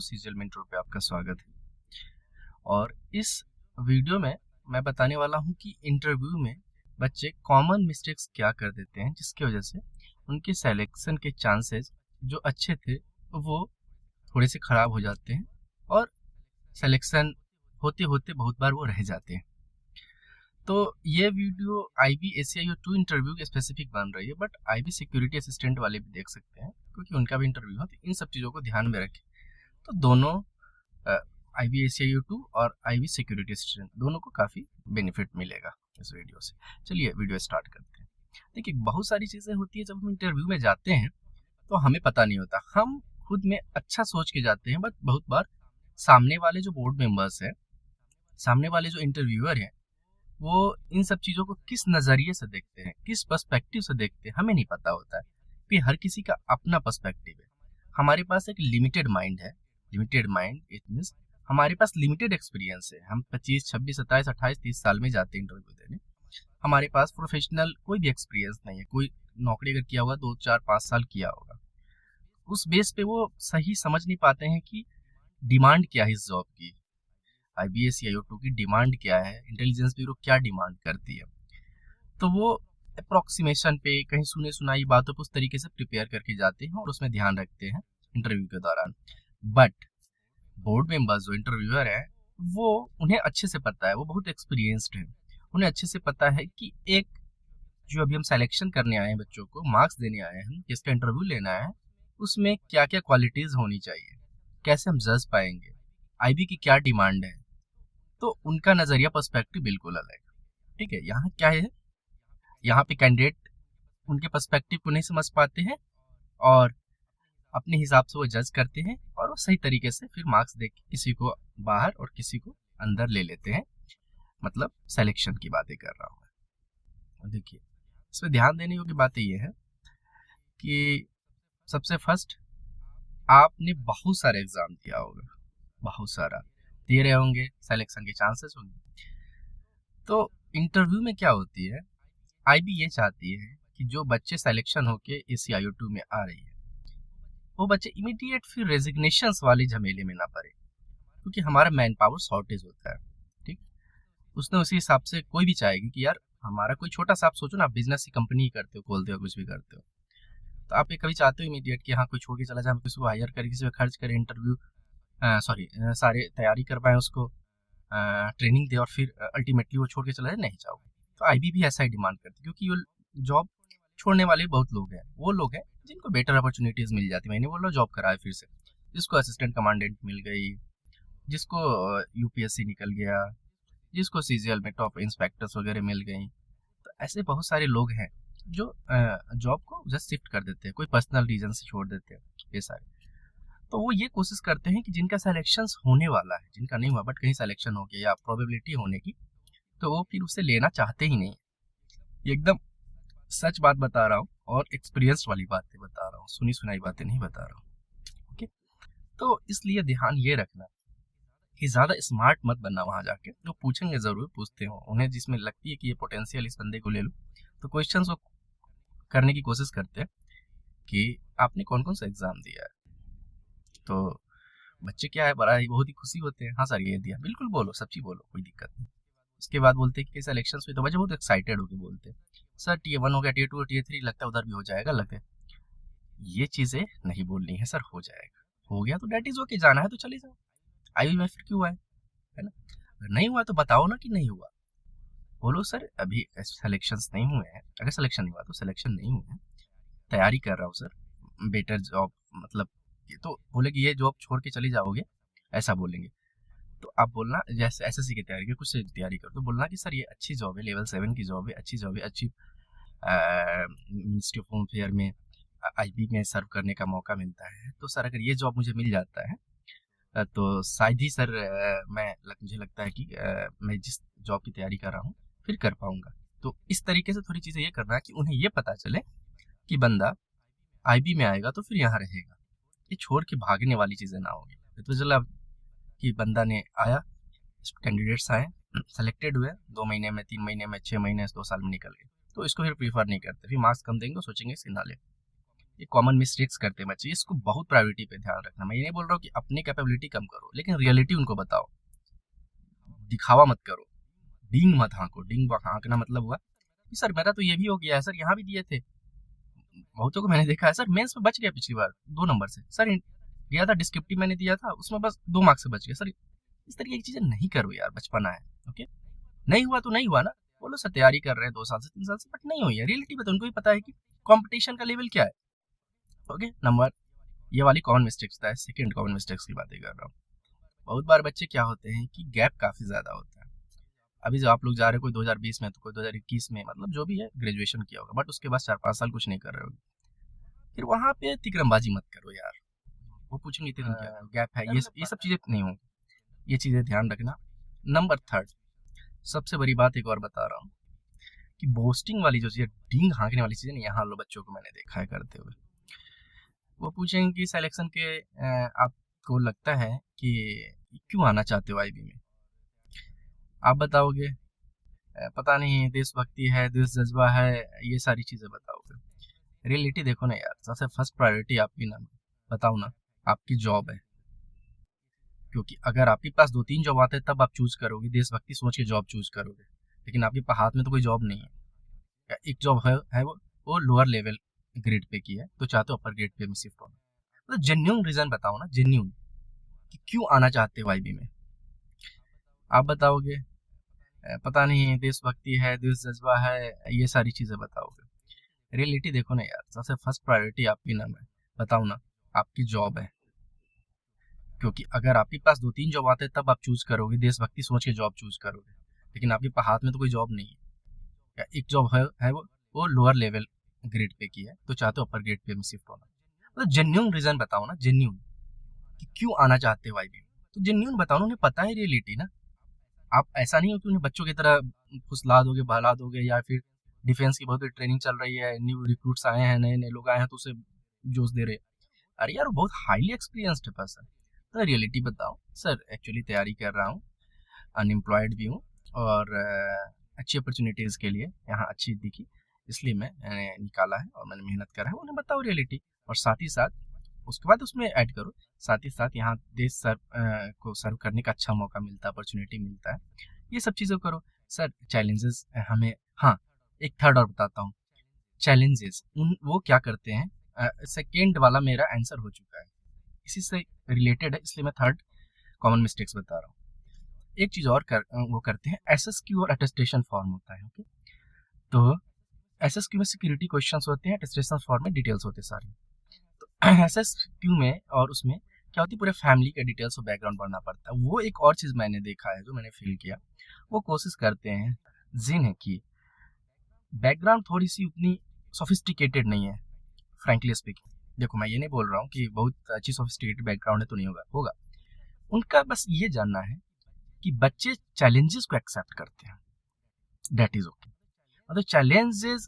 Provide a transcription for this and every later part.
CGL में intro पे आपका स्वागत है। और इस वीडियो में मैं बताने वाला हूं कि इंटरव्यू में बच्चे कॉमन मिस्टेक्स क्या कर देते हैं जिसकी वजह से उनके सिलेक्शन के चांसेस जो अच्छे थे वो थोड़े से ख़राब हो जाते हैं और सिलेक्शन होते होते बहुत बार वो रह जाते हैं। तो ये वीडियो IB ACIO 2 इंटरव्यू के स्पेसिफिक बन रही है, बट IB सिक्योरिटी असिस्टेंट वाले भी देख सकते हैं क्योंकि उनका भी इंटरव्यू है। तो इन सब चीज़ों को ध्यान में रखें। तो दोनों IB ACIO 2 और IB सिक्योरिटी असिस्टेंट दोनों को काफ़ी बेनिफिट मिलेगा इस वीडियो से। चलिए वीडियो स्टार्ट करते हैं। देखिए, बहुत सारी चीज़ें होती है जब हम इंटरव्यू में जाते हैं तो हमें पता नहीं होता। हम खुद में अच्छा सोच के जाते हैं, बट बहुत बार सामने वाले जो बोर्ड मेंबर्स हैं, सामने वाले जो इंटरव्यूअर हैं, वो इन सब चीज़ों को किस नज़रिए से देखते हैं, किस पर्सपेक्टिव से देखते हैं, हमें नहीं पता होता है। फिर हर किसी का अपना पर्सपेक्टिव है। हमारे पास एक लिमिटेड माइंड है। लिमिटेड माइंड इट मीन्स हमारे पास लिमिटेड एक्सपीरियंस है। हम 25, 26, 27, 28, 30 साल में जाते हैं इंटरव्यू देने। हमारे पास प्रोफेशनल कोई भी एक्सपीरियंस नहीं है। कोई नौकरी अगर किया होगा 2, 4, 5 साल किया होगा, उस बेस पे वो सही समझ नहीं पाते हैं कि डिमांड क्या है इस जॉब की, IB ACIO 2 की डिमांड क्या है, इंटेलिजेंस ब्यूरो क्या डिमांड करती है। तो वो अप्रोक्सीमेशन पे कहीं सुने सुनाई बातों पर उस तरीके से प्रिपेयर करके जाते हैं और उसमें ध्यान रखते हैं इंटरव्यू के दौरान। बट बोर्ड मेंबर्स जो इंटरव्यूअर है वो उन्हें अच्छे से पता है, वो बहुत एक्सपीरियंस्ड है। उन्हें अच्छे से पता है कि एक जो अभी हम सिलेक्शन करने आए हैं, बच्चों को मार्क्स देने आए हैं, जिसका इंटरव्यू लेना है, उसमें क्या क्या क्वालिटीज़ होनी चाहिए, कैसे हम जज पाएंगे, IB की क्या डिमांड है। तो उनका नज़रिया पर्सपेक्टिव बिल्कुल अलग है। ठीक है, यहाँ क्या है, यहाँ पे कैंडिडेट उनके पर्सपेक्टिव को नहीं समझ पाते हैं और अपने हिसाब से वो जज करते हैं और वो सही तरीके से फिर मार्क्स दे के किसी को बाहर और किसी को अंदर ले लेते हैं। मतलब सिलेक्शन की बातें कर रहा हूँ मैं। देखिए, इसमें ध्यान देने योग्य बातें ये है कि सबसे फर्स्ट, आपने बहुत सारे एग्जाम दिया होगा, बहुत सारा दे रहे होंगे, सिलेक्शन के चांसेस होंगे। तो इंटरव्यू में क्या होती है, IB ये चाहती है कि जो बच्चे सिलेक्शन होके ACIO 2 में आ रही है वो बच्चे इमीडिएट फिर रेजिग्नेशंस वाले झमेले में ना पड़े, क्योंकि हमारा मैन पावर शॉर्टेज होता है। ठीक, उसने उसी हिसाब से कोई भी चाहेगी कि यार हमारा कोई छोटा सा, आप सोचो ना, बिजनेस की कंपनी करते हो, खोलते हो, कुछ भी करते हो, तो आप ये कभी चाहते हो इमीडिएट कि हाँ कोई छोड़ के चला जाए, हम किसी को हायर करें, किसी पे खर्च करें, इंटरव्यू सारे तैयारी करवाएं, उसको ट्रेनिंग दे और फिर अल्टीमेटली वो छोड़ के चला जाए, नहीं चाहोगे। तो IB भी ऐसा ही डिमांड करती है, क्योंकि ये जॉब छोड़ने वाले बहुत लोग हैं। वो लोग हैं जिनको बेटर अपॉर्चुनिटीज़ मिल जाती है। मैंने बोला जॉब कराए फिर से, जिसको असिस्टेंट कमांडेंट मिल गई, जिसको UPSC निकल गया, जिसको CGL में टॉप इंस्पेक्टर्स वगैरह मिल गई। तो ऐसे बहुत सारे लोग हैं जो जॉब को जस्ट शिफ्ट कर देते हैं, कोई पर्सनल रीजन से छोड़ देते हैं, ये सारे। तो वो ये कोशिश करते हैं कि जिनका सिलेक्शन होने वाला है, जिनका नहीं हुआ बट कहीं सिलेक्शन हो गया या प्रोबेबिलिटी होने की, तो वो फिर उसे लेना चाहते ही नहीं। ये एकदम सच बात बता रहा हूँ और एक्सपीरियंस वाली बातें बता रहा हूँ, सुनी सुनाई बातें नहीं बता रहा हूँ। ओके, तो इसलिए ध्यान ये रखना कि ज़्यादा स्मार्ट मत बनना। वहाँ जाके जो पूछेंगे ज़रूर पूछते हो, उन्हें जिसमें लगती है कि ये पोटेंशियल इस बंदे को ले लो, तो क्वेश्चंस वो करने की कोशिश करते हैं कि आपने कौन कौन सा एग्ज़ाम दिया है। तो बच्चे क्या है, बड़ा ही बहुत ही खुशी होते हैं, हाँ सर ये दिया, बिल्कुल बोलो, सच्ची बोलो, कोई दिक्कत नहीं। उसके बाद बोलते हैं कि सिलेक्शन हुई, तो बच्चे बहुत एक्साइटेड होकर बोलते हैं सर Tier 1 हो गया, Tier 2 और Tier 3 लगता है उधर भी हो जाएगा, लगता है। ये चीज़ें नहीं बोलनी है सर, हो जाएगा, हो गया तो डेट इज ओके, जाना है तो चले जाओ, IB में फिर क्यों आए, है ना। अगर नहीं हुआ तो बताओ ना कि नहीं हुआ, बोलो सर अभी सिलेक्शन नहीं हुए हैं। अगर सिलेक्शन नहीं हुआ तो सिलेक्शन नहीं हुए हैं, तैयारी कर रहा हूँ सर, बेटर जॉब, मतलब तो बोले कि ये जॉब छोड़ के चले जाओगे, ऐसा बोलेंगे। तो आप बोलना जैसे SSC की तैयारी की, कुछ से तैयारी करो, तो बोलना कि सर ये अच्छी जॉब है, लेवल 7 की जॉब है, अच्छी जॉब है, अच्छी मिनिस्ट्री ऑफ होम फेयर में IB में सर्व करने का मौका मिलता है। तो सर अगर ये जॉब मुझे मिल जाता है तो शायद ही सर मुझे लगता है कि मैं जिस जॉब की तैयारी कर रहा हूँ फिर कर पाऊँगा। तो इस तरीके से थोड़ी चीज़ें ये करना है कि उन्हें ये पता चले कि बंदा IB में आएगा तो फिर यहाँ रहेगा, ये छोड़ के भागने वाली चीज़ें ना होगी। तो चला कि बंदा ने आया, कैंडिडेट्स आए, सेलेक्टेड हुए, 2 महीने में, 3 महीने में, 6 महीने, 2 साल में निकल गए, तो इसको फिर प्रीफर नहीं करते, फिर मार्क्स कम देंगे, सोचेंगे इसके ना ले। ये कॉमन मिस्टेक्स करते हैं बच्चे, इसको बहुत प्रायोरिटी पे ध्यान रखना। मैं ये नहीं बोल रहा हूँ कि अपनी कैपेबिलिटी कम करो, लेकिन रियलिटी उनको बताओ, दिखावा मत करो, डींग मत हाँको। डींग हाँकना मतलब हुआ कि सर मेरा तो ये भी हो गया है, सर यहाँ भी दिए थे। बहुतों को मैंने देखा है, सर मेंस में बच गया पिछली बार 2 नंबर से, सर दिया था डिस्क्रिप्टिव मैंने दिया था, उसमें बस 2 मार्क्स से बच गया। सर इस तरीके की चीजें नहीं करो यार, बचपना है। ओके, नहीं हुआ तो नहीं हुआ ना, बोलो सर तैयारी कर रहे हैं 2 साल से 3 साल से, बट नहीं हुई है। रियलिटी में तो उनको भी पता है कि कंपटीशन का लेवल क्या है। ओके, नंबर ये वाली कॉमन मिस्टेक्स था। सेकंड कॉमन मिस्टेक्स की बातें कर रहा हूँ। बहुत बार बच्चे क्या होते हैं कि गैप काफी ज्यादा होता है। अभी जो आप लोग जा रहे हो, कोई 2020 में तो कोई 2021 में, मतलब जो भी है ग्रेजुएशन किया होगा, बट उसके बाद 4-5 साल कुछ नहीं कर रहे हो, फिर वहां पे तिकरमबाजी मत करो यार। वो पूछेंगे इतने क्या गैप है, ये सब चीजें नहीं होंगी, ये चीजें ध्यान रखना। नंबर थर्ड, सबसे बड़ी बात एक और बता रहा हूँ कि बोस्टिंग वाली जो चीज़, डींग हाँकने वाली चीज़ें, यहाँ लो बच्चों को मैंने देखा है करते हुए। वो पूछेंगे कि सिलेक्शन के आपको लगता है कि क्यों आना चाहते हो आईबी में, आप बताओगे पता नहीं देशभक्ति है, देश जज्बा है, ये सारी चीज़ें बताओगे। रियलिटी देखो ना यार, सबसे फर्स्ट प्रायोरिटी आपकी ना, बताओ ना, आपकी जॉब है। क्योंकि अगर आपके पास 2-3 जॉब आते हैं तब आप चूज करोगे, देशभक्ति सोच के जॉब चूज करोगे, लेकिन आपके हाथ में तो कोई जॉब नहीं है, या एक जॉब है वो लोअर लेवल ग्रेड पे की है, तो चाहते हो अपर ग्रेड पे में शिफ्ट होना। तो जेन्यून रीजन बताओ ना, जेन्यून, कि क्यों आना चाहते हो आईबी में, आप बताओगे पता नहीं देशभक्ति है, देश जज्बा है, ये सारी चीजें बताओगे। रियलिटी देखो ना यार, सबसे फर्स्ट प्रायोरिटी आपकी नाम है, बताओ ना, आपकी जॉब है। क्योंकि अगर आपके पास 2-3 जॉब आते हैं तब आप चूज करोगे, देशभक्ति सोच के जॉब चूज करोगे, लेकिन आपके हाथ में तो कोई जॉब नहीं है, या एक जॉब है वो लोअर लेवल ग्रेड पे की है, तो चाहते हो अपर ग्रेड पे में शिफ्ट होना। मतलब जेन्यून रीजन बताओ ना, जेन्यून, कि क्यों आना चाहते हो आईबी। तो जेन्यून बताओ ना, उन्हें पता है रियलिटी ना। आप ऐसा नहीं हो कि उन्हें बच्चों की तरह फुसला दोगे, बहला दोगे, या फिर डिफेंस की बहुत ट्रेनिंग चल रही है, न्यू रिक्रूट्स आए हैं, नए नए लोग आए हैं तो उसे जोश दे रहे। अरे यार वो बहुत हाईली एक्सपीरियंस्ड है पर्सन। तो रियलिटी बताओ, सर एक्चुअली तैयारी कर रहा हूँ, अनएम्प्लॉयड भी हूँ, और अच्छी अपॉर्चुनिटीज़ के लिए यहाँ अच्छी दिखी, इसलिए मैंने निकाला है और मैंने मेहनत करा है। उन्हें बताओ रियलिटी, और साथ ही साथ उसके बाद उसमें ऐड करो, साथ ही साथ यहाँ देश को सर्व करने का अच्छा मौका मिलता है, अपॉर्चुनिटी मिलता है, ये सब चीज़ें करो। सर चैलेंजेस हमें, हाँ एक थर्ड और बताता हूँ, चैलेंजेस वो क्या करते हैं। सेकेंड वाला मेरा आंसर हो चुका है, इसी से रिलेटेड है, इसलिए मैं थर्ड कॉमन मिस्टेक्स बता रहा हूँ। एक चीज और वो करते हैं, एसएसक्यू और अटेस्टेशन फॉर्म होता है। ओके, तो एसएसक्यू में सिक्योरिटी क्वेश्चंस होते हैं, अटेस्टेशन फॉर्म में डिटेल्स होते हैं सारी। तो एसएसक्यू में और उसमें क्या होती है, पूरे फैमिली के डिटेल्स और बैकग्राउंड पढ़ना पड़ता है। वो एक और चीज मैंने देखा है, जो मैंने फील किया, वो कोशिश करते हैं जिन्हें की बैकग्राउंड थोड़ी सी उतनी सोफिस्टिकेटेड नहीं है, फ्रेंकली स्पीकिंग। देखो मैं ये नहीं बोल रहा हूँ कि बहुत अच्छी सोफिस्टिकेटेड बैकग्राउंड है तो नहीं होगा, उनका बस ये जानना है कि बच्चे चैलेंजेस को एक्सेप्ट करते हैं, दैट इज ओके। मतलब चैलेंजेस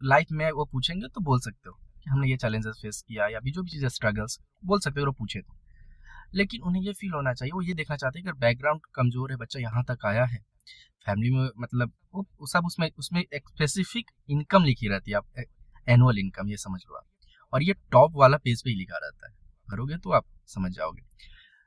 लाइफ में वो पूछेंगे तो बोल सकते हो कि हमने ये चैलेंजेस फेस किया, या भी जो भी चीज़ें स्ट्रगल्स बोल सकते हो वो पूछे तो, लेकिन उन्हें ये फील होना चाहिए, वो ये देखना चाहते हैं कि बैकग्राउंड कमजोर है, बच्चा यहाँ तक आया है, फैमिली में मतलब वो सब उसमें उसमें एक स्पेसिफिक इनकम लिखी रहती है, आप एनुअल इनकम ये समझ लो आप, और ये टॉप वाला पेज पे ही लिखा रहता है, भरोगे तो आप समझ जाओगे।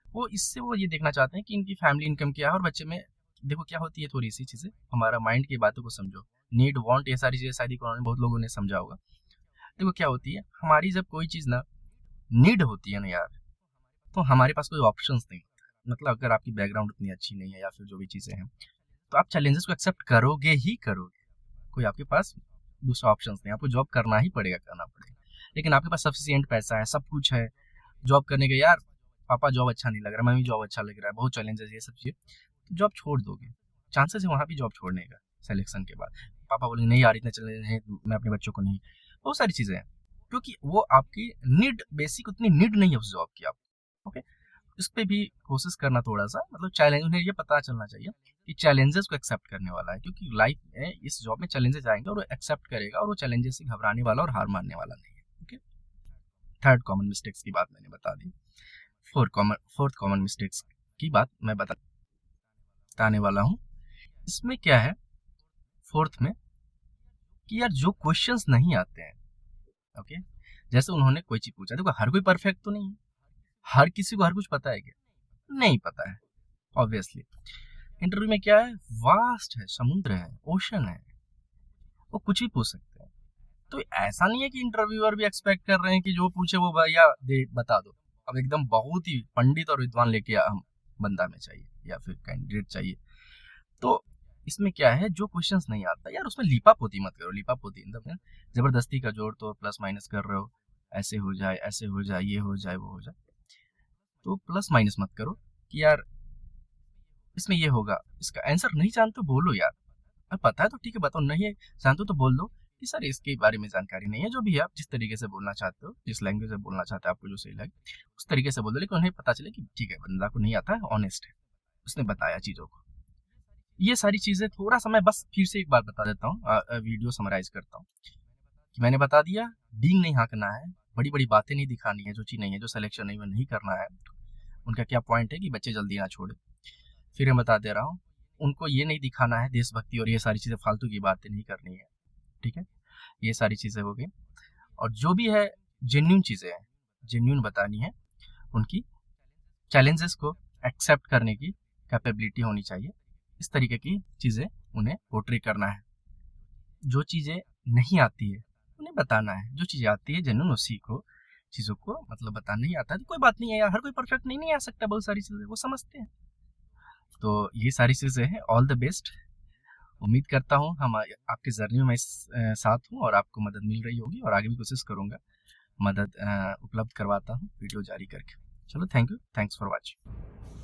वो इससे वो ये देखना चाहते हैं कि इनकी फैमिली इनकम क्या है, और बच्चे में देखो क्या होती है थोड़ी सी चीज़ें, हमारा माइंड की बातों को समझो, नीड वांट ये सारी चीज़ें शायद इकोनॉमी बहुत लोगों ने समझा होगा। देखो क्या होती है, हमारी जब कोई चीज़ ना नीड होती है ना यार, तो हमारे पास कोई ऑप्शंस नहीं होता। मतलब अगर आपकी बैकग्राउंड उतनी अच्छी नहीं है या फिर जो भी चीज़ें हैं, तो आप चैलेंजेस को एक्सेप्ट करोगे ही करोगे, कोई आपके पास दूसरा ऑप्शन नहीं, आपको जॉब करना ही पड़ेगा, करना पड़ेगा। लेकिन आपके पास सफिशियंट पैसा है, सब कुछ है जॉब करने के, यार पापा जॉब अच्छा नहीं लग रहा, मम्मी जॉब अच्छा लग रहा है, बहुत चैलेंजेस ये सब चीज़ें, तो जॉब छोड़ दोगे, चांसेस है वहाँ भी जॉब छोड़ने का सिलेक्शन के बाद। पापा बोलेंगे नहीं यार इतने चैलेंज हैं, मैं अपने बच्चों को नहीं, बहुत सारी चीज़ें हैं, क्योंकि वो आपकी नीड, बेसिक उतनी नीड नहीं है उस जॉब की आप। ओके, इस पर भी कोशिश करना थोड़ा सा, मतलब चैलेंज, उन्हें ये पता चलना चाहिए कि चैलेंजेस को एक्सेप्ट करने वाला है, क्योंकि लाइफ में इस जॉब में चैलेंजेस आएंगे और वो एक्सेप्ट करेगा, और वो चैलेंजेस से घबराने वाला और हार मानने वाला नहीं है। ओके, थर्ड कॉमन मिस्टेक्स की बात मैंने बता दी, फोर्थ कॉमन मिस्टेक्स की बात मैं बताने वाला हूँ। इसमें क्या है फोर्थ में, कि यार जो क्वेश्चंस नहीं आते हैं, ओके, जैसे उन्होंने कोई चीज पूछा, देखो हर कोई परफेक्ट तो नहीं है, हर किसी को हर कुछ पता है क्या? नहीं पता है ऑब्वियसली। इंटरव्यू में क्या है, वास्ट है, समुद्र है, ओशन है, वो कुछ भी पूछ सकते हैं। तो ऐसा नहीं है कि इंटरव्यूअर भी एक्सपेक्ट कर रहे हैं कि जो पूछे वो भैया दे बता दो। अब एकदम बहुत ही पंडित और विद्वान लेके हम बंदा में चाहिए या फिर कैंडिडेट चाहिए। तो इसमें क्या है, जो क्वेश्चंस नहीं आता यार उसमें लीपापोती मत करो। लीपापोती मतलब जबरदस्ती का जोड़ तो प्लस माइनस कर रहे हो, ऐसे हो जाए, ऐसे हो जाए, ये हो जाए, वो हो जाए, तो प्लस माइनस मत करो कि यार इसमें ये होगा, इसका आंसर नहीं जानते तो बोलो यार, अब पता है तो ठीक है बताओ, नहीं है जानते तो बोल दो कि सर इसके बारे में जानकारी नहीं है। जो भी है आप जिस तरीके से बोलना चाहते हो, जिस लैंग्वेज में बोलना चाहते हो, आपको जो सही लगे उस तरीके से बोल दो, लेकिन उन्हें पता चले कि ठीक है बंदा को नहीं आता है, ऑनेस्ट है, उसने बताया चीज़ों को। ये सारी चीज़ें थोड़ा सा मैं बस फिर से एक बार बता देता हूँ, वीडियो समराइज करता हूँ कि मैंने बता दिया, डींग नहीं हाँकना है, बड़ी बड़ी बातें नहीं दिखानी है, जो चीज़ नहीं है, जो सिलेक्शन नहीं वो नहीं करना है। उनका क्या पॉइंट है कि बच्चे जल्दी ना छोड़े। फिर मैं बता दे रहा हूँ, उनको ये नहीं दिखाना है देशभक्ति और ये सारी चीज़ें, फालतू की बातें नहीं करनी है, ठीक है। ये सारी चीज़ें हो गई, और जो भी है जेन्यून चीज़ें हैं, जेन्यून बतानी है। उनकी चैलेंजेस को एक्सेप्ट करने की कैपेबिलिटी होनी चाहिए। इस तरीके की चीज़ें उन्हें पोर्ट्रे करना है। जो चीज़ें नहीं आती है उन्हें बताना है, जो चीज़ें आती है जेन्यून उसी को चीज़ों को मतलब बताना नहीं आता है तो कोई बात नहीं है यार, हर कोई परफेक्ट नहीं आ सकता, बहुत सारी चीज़ें वो समझते हैं। तो ये सारी चीज़ें हैं। All the best. उम्मीद करता हूँ हम आपके जर्नी में मैं साथ हूँ और आपको मदद मिल रही होगी, और आगे भी कोशिश करूँगा मदद उपलब्ध करवाता हूँ वीडियो जारी करके। चलो thank you, thanks for watching.